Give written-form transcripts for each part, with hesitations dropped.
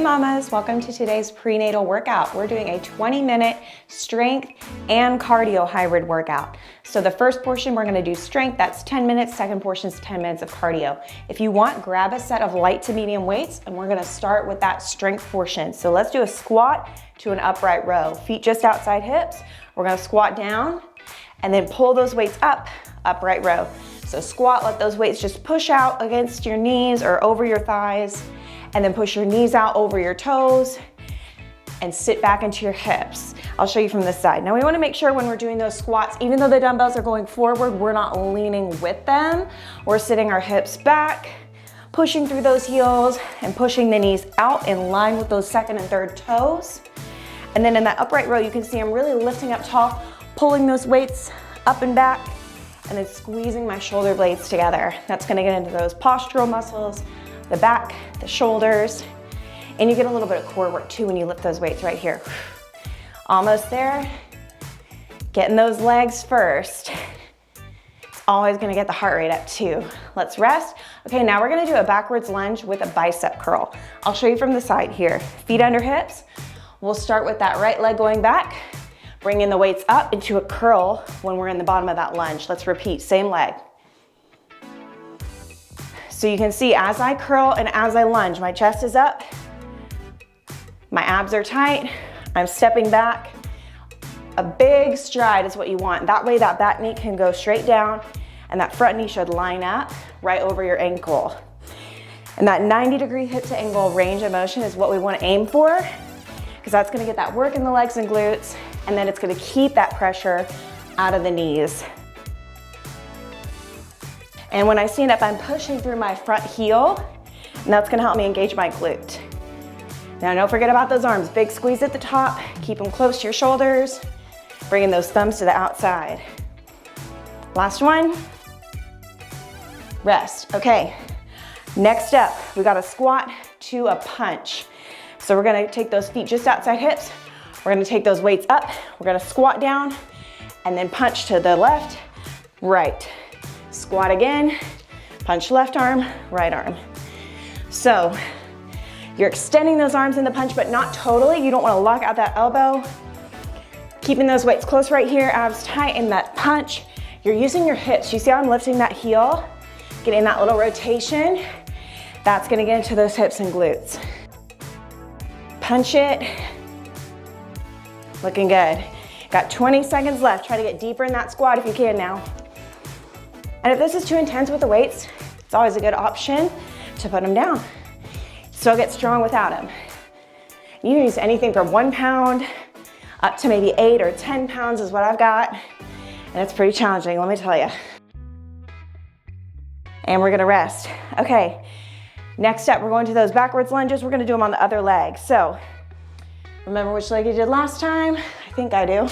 mamas, welcome to today's prenatal workout. We're doing a 20-minute strength and cardio hybrid workout. So the first portion we're gonna do strength, that's 10 minutes, second portion is 10 minutes of cardio. If you want, grab a set of light to medium weights and we're gonna start with that strength portion. So let's do a squat to an upright row. Feet just outside hips. We're gonna squat down and then pull those weights up, upright row. So squat, let those weights just push out against your knees or over your thighs, and then push your knees out over your toes and sit back into your hips. I'll show you from this side. Now we wanna make sure when we're doing those squats, even though the dumbbells are going forward, we're not leaning with them. We're sitting our hips back, pushing through those heels and pushing the knees out in line with those second and third toes. And then in that upright row, you can see I'm really lifting up tall, pulling those weights up and back, and then squeezing my shoulder blades together. That's gonna get into those postural muscles, the back, the shoulders, and you get a little bit of core work too when you lift those weights right here. Almost there. Getting those legs first. It's always gonna get the heart rate up too. Let's rest. Okay, now we're gonna do a backwards lunge with a bicep curl. I'll show you from the side here. Feet under hips. We'll start with that right leg going back, bringing the weights up into a curl when we're in the bottom of that lunge. Let's repeat, same leg. So you can see as I curl and as I lunge, my chest is up, my abs are tight, I'm stepping back. A big stride is what you want. That way that back knee can go straight down and that front knee should line up right over your ankle. And that 90-degree hip to ankle range of motion is what we want to aim for, because that's going to get that work in the legs and glutes, and then it's going to keep that pressure out of the knees. And when I stand up, I'm pushing through my front heel, and that's gonna help me engage my glute. Now don't forget about those arms. Big squeeze at the top, keep them close to your shoulders, bringing those thumbs to the outside. Last one, rest. Okay, next up, we got a squat to a punch. So we're gonna take those feet just outside hips, we're gonna take those weights up, we're gonna squat down, and then punch to the left, right. Squat again, punch left arm, right arm. So you're extending those arms in the punch, but not totally. You don't want to lock out that elbow. Keeping those weights close right here, abs tight in that punch. You're using your hips. You see how I'm lifting that heel, getting that little rotation? That's gonna get into those hips and glutes. Punch it. Looking good. Got 20 seconds left. Try to get deeper in that squat if you can now. And if this is too intense with the weights, it's always a good option to put them down. Still get strong without them. You can use anything from 1 pound up to maybe 8 or 10 pounds is what I've got. And it's pretty challenging, let me tell you. And we're gonna rest. Okay, next up, we're going to those backwards lunges. We're gonna do them on the other leg. So, remember which leg you did last time? I think I do.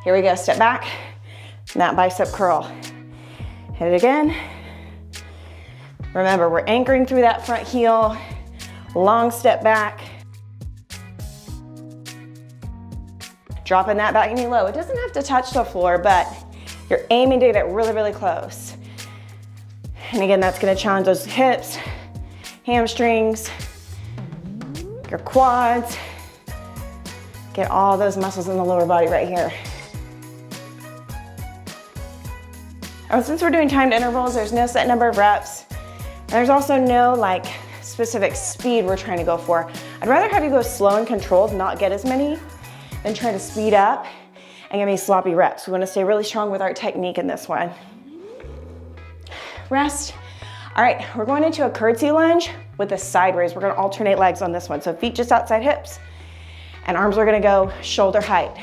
Here we go, step back, and that bicep curl. Hit it again. Remember, we're anchoring through that front heel, long step back. Dropping that back knee low. It doesn't have to touch the floor, but you're aiming to get really, really close. And again, that's gonna challenge those hips, hamstrings, your quads. Get all those muscles in the lower body right here. Since we're doing timed intervals, there's no set number of reps. And there's also no specific speed we're trying to go for. I'd rather have you go slow and controlled, not get as many, than try to speed up and get me sloppy reps. We wanna stay really strong with our technique in this one. Rest. All right, we're going into a curtsy lunge with a side raise. We're gonna alternate legs on this one. So feet just outside hips, and arms are gonna go shoulder height.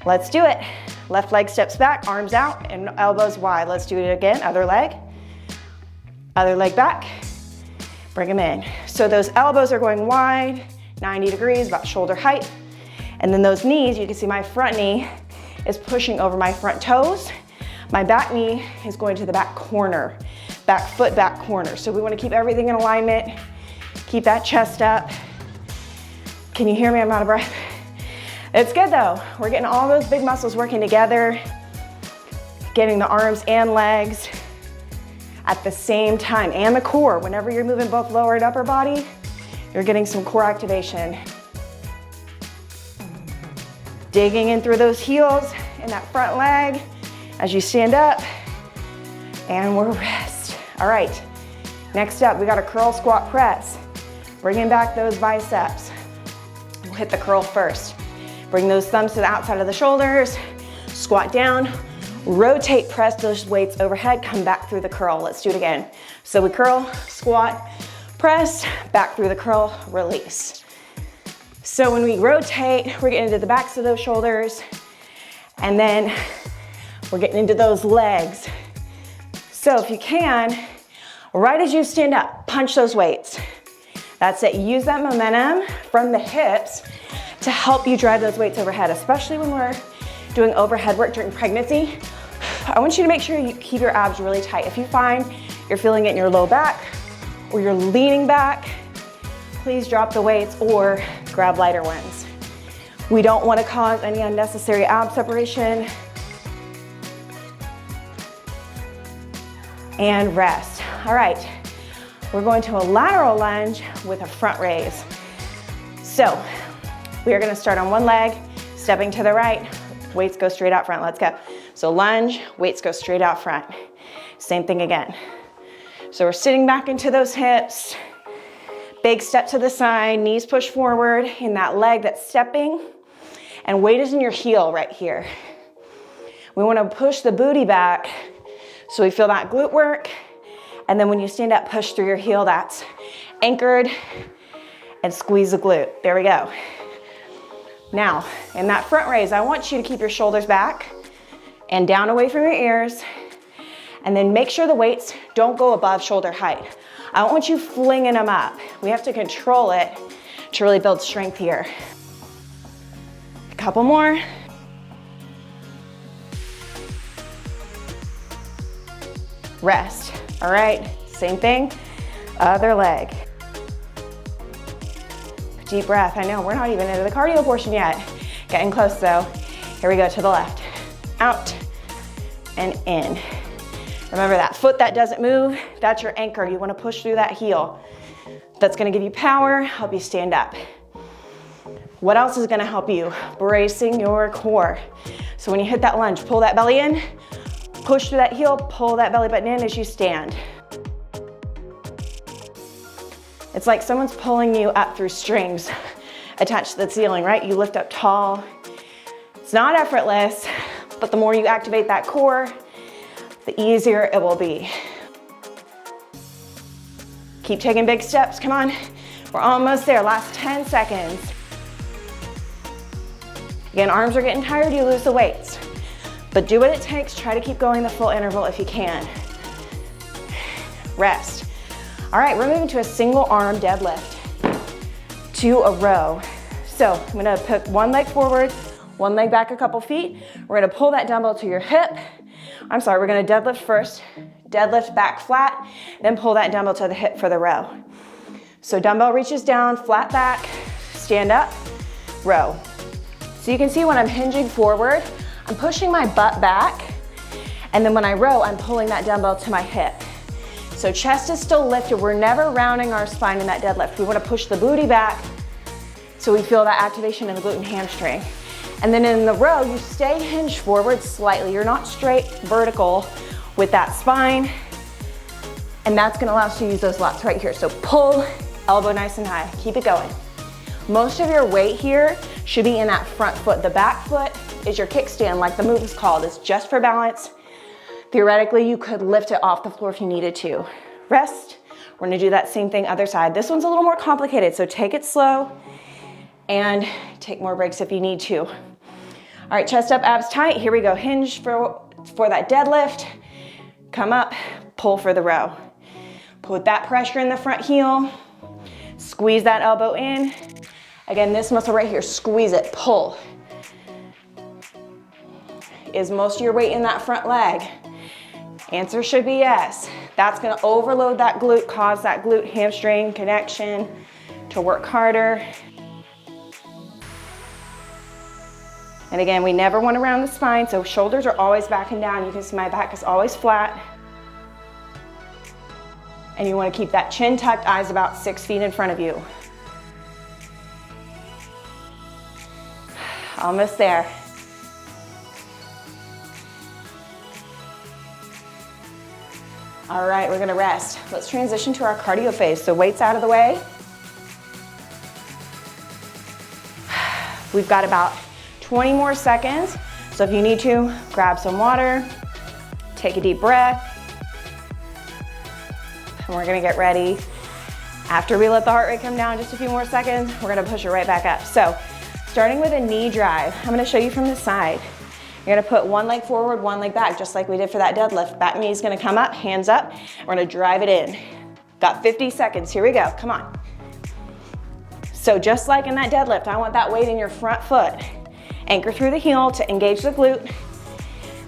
Let's do it. Left leg steps back, arms out, and elbows wide. Let's do it again, other leg back, bring them in. So those elbows are going wide, 90 degrees, about shoulder height. And then those knees, you can see my front knee is pushing over my front toes. My back knee is going to the back corner, back foot, back corner. So we wanna keep everything in alignment, keep that chest up. Can you hear me? I'm out of breath. It's good though. We're getting all those big muscles working together, getting the arms and legs at the same time, and the core. Whenever you're moving both lower and upper body, You're getting some core activation. Digging in through those heels in that front leg as you stand up, and we'll rest. All right, next up, we got a curl squat press. Bringing back those biceps. We'll hit the curl first. Bring those thumbs to the outside of the shoulders, squat down, rotate, press those weights overhead, come back through the curl. Let's do it again. So we curl, squat, press, back through the curl, release. So when we rotate, we're getting into the backs of those shoulders, and then we're getting into those legs. So if you can, right as you stand up, punch those weights. That's it. Use that momentum from the hips to help you drive those weights overhead, especially when we're doing overhead work during pregnancy. I want you to make sure you keep your abs really tight. If you find you're feeling it in your low back or you're leaning back, please drop the weights or grab lighter ones. We don't want to cause any unnecessary ab separation. And rest. All right, we're going to a lateral lunge with a front raise. So we are going to start on one leg, stepping to the right, weights go straight out front. Let's go. So lunge, weights go straight out front. Same thing again. So we're sitting back into those hips, big step to the side, knees push forward in that leg that's stepping, and weight is in your heel right here. We want to push the booty back so we feel that glute work, and then when you stand up, push through your heel, that's anchored, and squeeze the glute. There we go. Now, in that front raise, I want you to keep your shoulders back and down away from your ears, and then make sure the weights don't go above shoulder height. I don't want you flinging them up. We have to control it to really build strength here. A couple more. Rest. All right, same thing, other leg. Deep breath. I know we're not even into the cardio portion yet. Getting close though. Here we go, to the left. Out and in. Remember that foot that doesn't move, that's your anchor. You want to push through that heel. That's going to give you power, help you stand up. What else is going to help you? Bracing your core. So when you hit that lunge, pull that belly in, push through that heel, pull that belly button in as you stand. It's like someone's pulling you up through strings attached to the ceiling, right? You lift up tall. It's not effortless, but the more you activate that core, the easier it will be. Keep taking big steps, come on. We're almost there, last 10 seconds. Again, arms are getting tired, you lose the weights. But do what it takes, try to keep going the full interval if you can. Rest. All right, we're moving to a single arm deadlift to a row. So I'm gonna put one leg forward, one leg back a couple feet. We're gonna pull that dumbbell to your hip. We're gonna deadlift first, deadlift back flat, then pull that dumbbell to the hip for the row. So dumbbell reaches down, flat back, stand up, row. So you can see when I'm hinging forward, I'm pushing my butt back, and then when I row, I'm pulling that dumbbell to my hip. So chest is still lifted. We're never rounding our spine in that deadlift. We want to push the booty back so we feel that activation in the glute and hamstring. And then in the row, you stay hinged forward slightly. You're not straight vertical with that spine. And that's going to allow us to use those lats right here. So pull, elbow nice and high. Keep it going. Most of your weight here should be in that front foot. The back foot is your kickstand, like the move is called. It's just for balance. Theoretically, you could lift it off the floor if you needed to. Rest. We're gonna do that same thing other side. This one's a little more complicated, so take it slow and take more breaks if you need to. All right, chest up, abs tight. Here we go. Hinge for that deadlift. Come up, pull for the row. Put that pressure in the front heel. Squeeze that elbow in. Again, this muscle right here, squeeze it, pull. Is most of your weight in that front leg? Answer should be yes. That's gonna overload that glute, cause that glute hamstring connection to work harder. And again, we never want to round the spine, so shoulders are always back and down. You can see my back is always flat. And you want to keep that chin tucked, eyes about 6 feet in front of you. Almost there. All right, we're gonna rest. Let's transition to our cardio phase. So weights out of the way. We've got about 20 more seconds. So if you need to, grab some water, take a deep breath, and we're gonna get ready. After we let the heart rate come down just a few more seconds, we're gonna push it right back up. So starting with a knee drive, I'm gonna show you from the side. You're gonna put one leg forward, one leg back, just like we did for that deadlift. Back knee is gonna come up, hands up. We're gonna drive it in. Got 50 seconds, here we go, come on. So just like in that deadlift, I want that weight in your front foot. Anchor through the heel to engage the glute.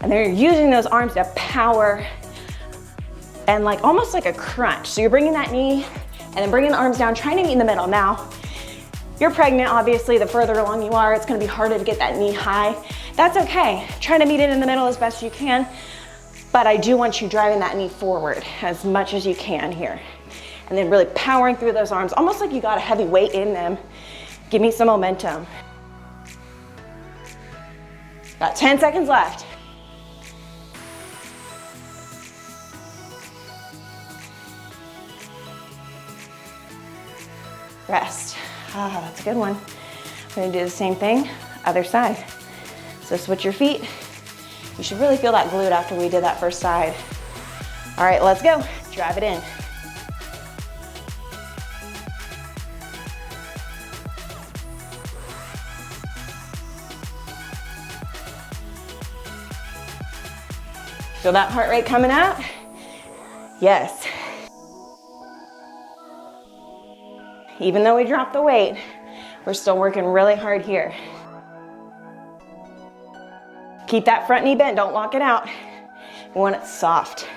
And then you're using those arms to power and like almost like a crunch. So you're bringing that knee and then bringing the arms down, trying to meet in the middle. Now, you're pregnant, obviously, the further along you are, it's gonna be harder to get that knee high. That's okay. Try to meet it in the middle as best you can, but I do want you driving that knee forward as much as you can here. And then really powering through those arms, almost like you got a heavy weight in them. Give me some momentum. Got 10 seconds left. Rest. Ah, that's a good one. We're gonna do the same thing, other side. So switch your feet. You should really feel that glute after we did that first side. All right, let's go. Drive it in. Feel that heart rate coming up? Yes. Even though we dropped the weight, we're still working really hard here. Keep that front knee bent, don't lock it out. We want it soft.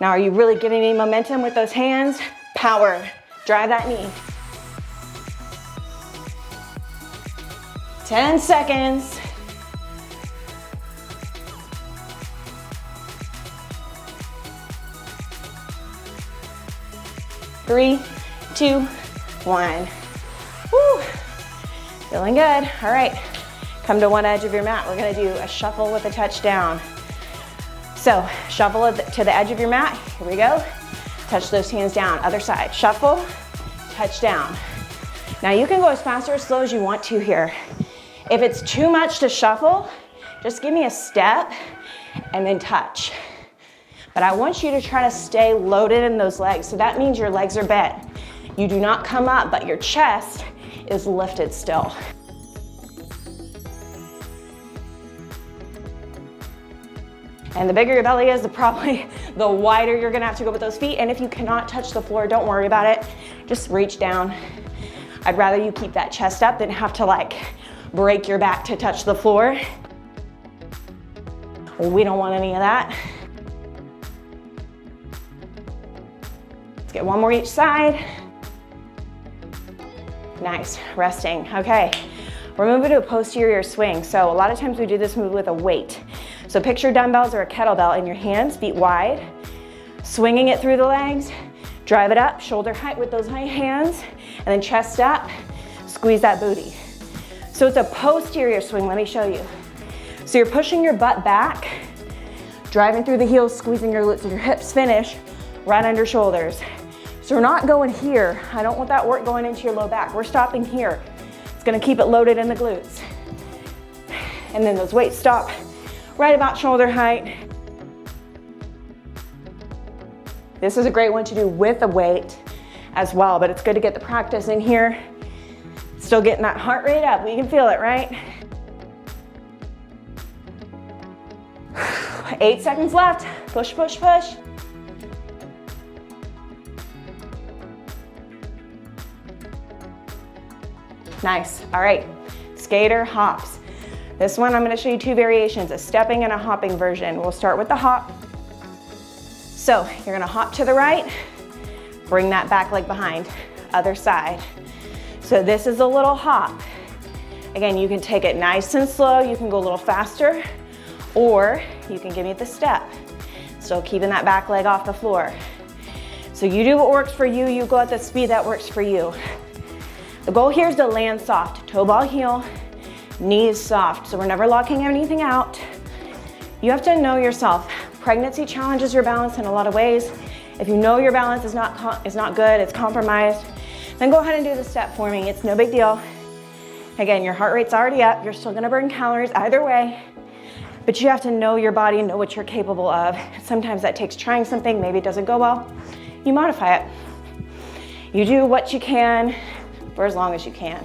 Now, are you really giving me momentum with those hands? Power, drive that knee. 10 seconds. Three, 2, 1. Woo. Feeling good. All right, come to one edge of your mat. We're gonna do a shuffle with a touchdown. So shuffle to the edge of your mat. Here we go. Touch those hands down. Other side. Shuffle, touchdown. Now you can go as fast or as slow as you want to here. If it's too much to shuffle, just give me a step and then touch. But I want you to try to stay loaded in those legs. So that means your legs are bent. You do not come up, but your chest is lifted still. And the bigger your belly is, the wider you're gonna have to go with those feet. And if you cannot touch the floor, don't worry about it. Just reach down. I'd rather you keep that chest up than have to like break your back to touch the floor. We don't want any of that. Let's get one more each side. Nice, resting. Okay, we're moving to a posterior swing. So a lot of times we do this move with a weight. So picture dumbbells or a kettlebell in your hands, feet wide, swinging it through the legs, drive it up, shoulder height with those high hands, and then chest up, squeeze that booty. So it's a posterior swing, let me show you. So you're pushing your butt back, driving through the heels, squeezing your glutes and your hips, finish right under shoulders. So we're not going here. I don't want that work going into your low back. We're stopping here. It's gonna keep it loaded in the glutes. And then those weights stop right about shoulder height. This is a great one to do with a weight as well, but it's good to get the practice in here. Still getting that heart rate up. We can feel it, right? 8 seconds left. Push, push, push. Nice. All right, skater hops. This one I'm gonna show you two variations, a stepping and a hopping version. We'll start with the hop. So you're gonna hop to the right, bring that back leg behind, other side. So this is a little hop. Again, you can take it nice and slow, you can go a little faster, or you can give me the step. Still keeping that back leg off the floor. So you do what works for you, you go at the speed that works for you. The goal here is to land soft, toe ball heel, knees soft. So we're never locking anything out. You have to know yourself. Pregnancy challenges your balance in a lot of ways. If you know your balance is not good, it's compromised, then go ahead and do the step forming. It's no big deal. Again, your heart rate's already up. You're still gonna burn calories either way, but you have to know your body and know what you're capable of. Sometimes that takes trying something, maybe it doesn't go well. You modify it. You do what you can for as long as you can.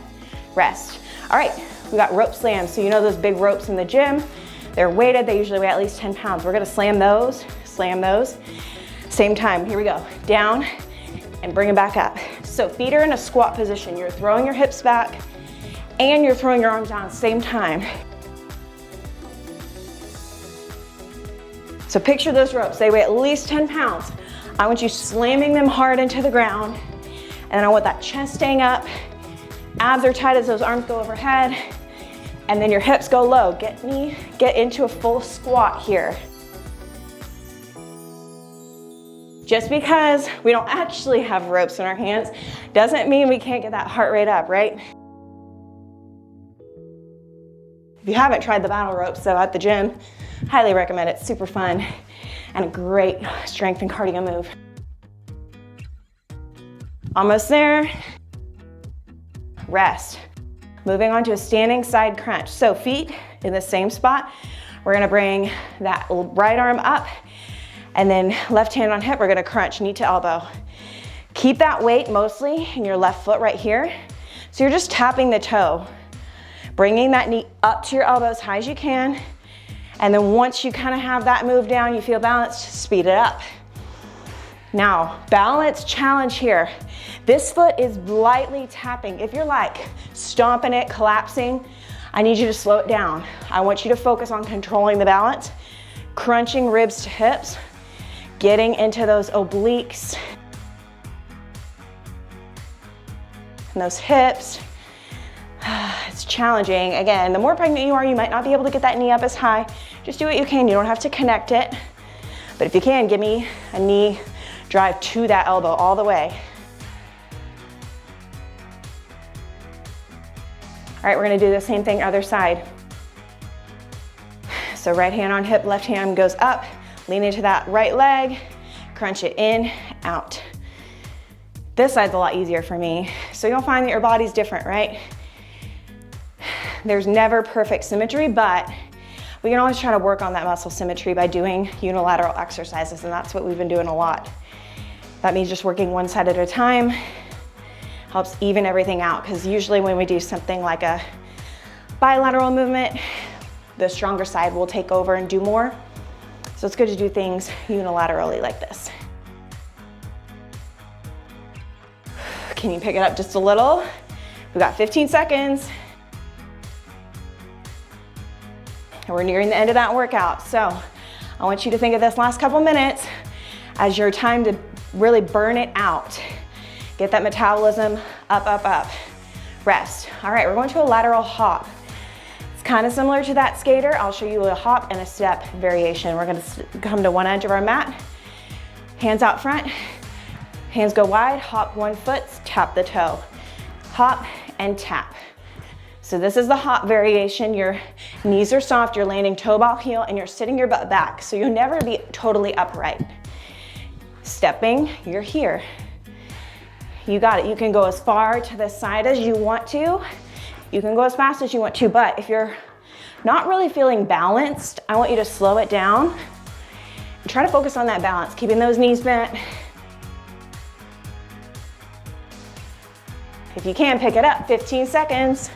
Rest. All right, we got rope slams. So you know those big ropes in the gym, they're weighted, they usually weigh at least 10 pounds. We're gonna slam those. Same time, here we go. Down and bring it back up. So feet are in a squat position. You're throwing your hips back and you're throwing your arms down at the same time. So picture those ropes. They weigh at least 10 pounds. I want you slamming them hard into the ground, and I want that chest staying up. Abs are tight as those arms go overhead, and then your hips go low. Get into a full squat here. Just because we don't actually have ropes in our hands doesn't mean we can't get that heart rate up, right? If you haven't tried the battle ropes though at the gym, highly recommend it. It's super fun and a great strength and cardio move. Almost there. Rest. Moving on to a standing side crunch. So feet in the same spot. We're gonna bring that right arm up and then left hand on hip, we're gonna crunch knee to elbow. Keep that weight mostly in your left foot right here. So you're just tapping the toe, bringing that knee up to your elbow as high as you can. And then once you kind of have that move down, you feel balanced, speed it up. Now, balance challenge here. This foot is lightly tapping. If you're like stomping it, collapsing, I need you to slow it down. I want you to focus on controlling the balance, crunching ribs to hips, getting into those obliques and those hips. It's challenging. Again, the more pregnant you are, you might not be able to get that knee up as high. Just do what you can. You don't have to connect it. But if you can, give me a knee drive to that elbow all the way. All right, we're gonna do the same thing other side. So right hand on hip, left hand goes up, lean into that right leg, crunch it in, out. This side's a lot easier for me. So you'll find that your body's different, right? There's never perfect symmetry, but we can always try to work on that muscle symmetry by doing unilateral exercises, and that's what we've been doing a lot. That means just working one side at a time. Helps even everything out, because usually when we do something like a bilateral movement, the stronger side will take over and do more. So it's good to do things unilaterally like this. Can you pick it up just a little? We've got 15 seconds. And we're nearing the end of that workout. So I want you to think of this last couple minutes as your time to really burn it out. Get that metabolism up, up, up. Rest. All right, we're going to a lateral hop. It's kind of similar to that skater. I'll show you a hop and a step variation. We're gonna come to one edge of our mat, hands out front, hands go wide, hop one foot, tap the toe. Hop and tap. So this is the hop variation. Your knees are soft, you're landing toe ball heel, and you're sitting your butt back. So you'll never be totally upright. Stepping, you're here. You got it. You can go as far to the side as you want to. You can go as fast as you want to, but if you're not really feeling balanced, I want you to slow it down and try to focus on that balance, keeping those knees bent. If you can, pick it up, 15 seconds.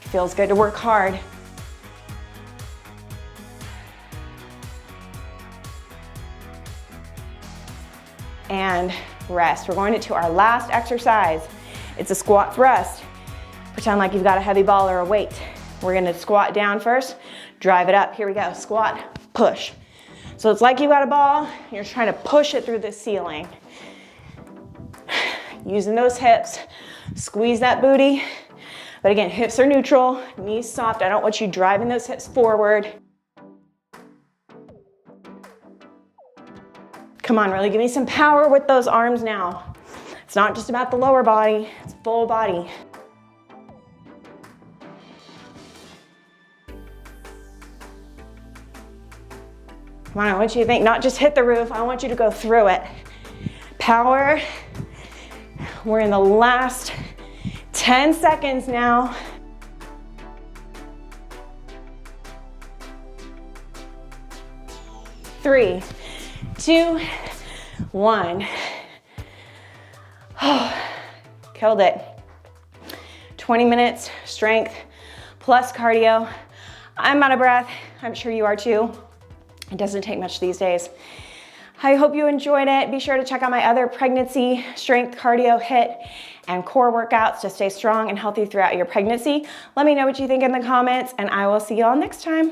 Feels good to work hard. And rest. We're going to our last exercise. It's a squat thrust. Pretend like you've got a heavy ball or a weight. We're gonna squat down first, drive it up. Here we go, squat, push. So it's like you've got a ball, you're trying to push it through the ceiling. Using those hips, squeeze that booty. But again, hips are neutral, knees soft. I don't want you driving those hips forward. Come on, really give me some power with those arms now. It's not just about the lower body, it's full body. Come on, I want you to think, not just hit the roof, I want you to go through it. Power. We're in the last 10 seconds now. Three, two, one. Oh, killed it. 20 minutes, strength, plus cardio. I'm out of breath. I'm sure you are too. It doesn't take much these days. I hope you enjoyed it. Be sure to check out my other pregnancy, strength, cardio, HIIT, and core workouts to stay strong and healthy throughout your pregnancy. Let me know what you think in the comments, and I will see you all next time.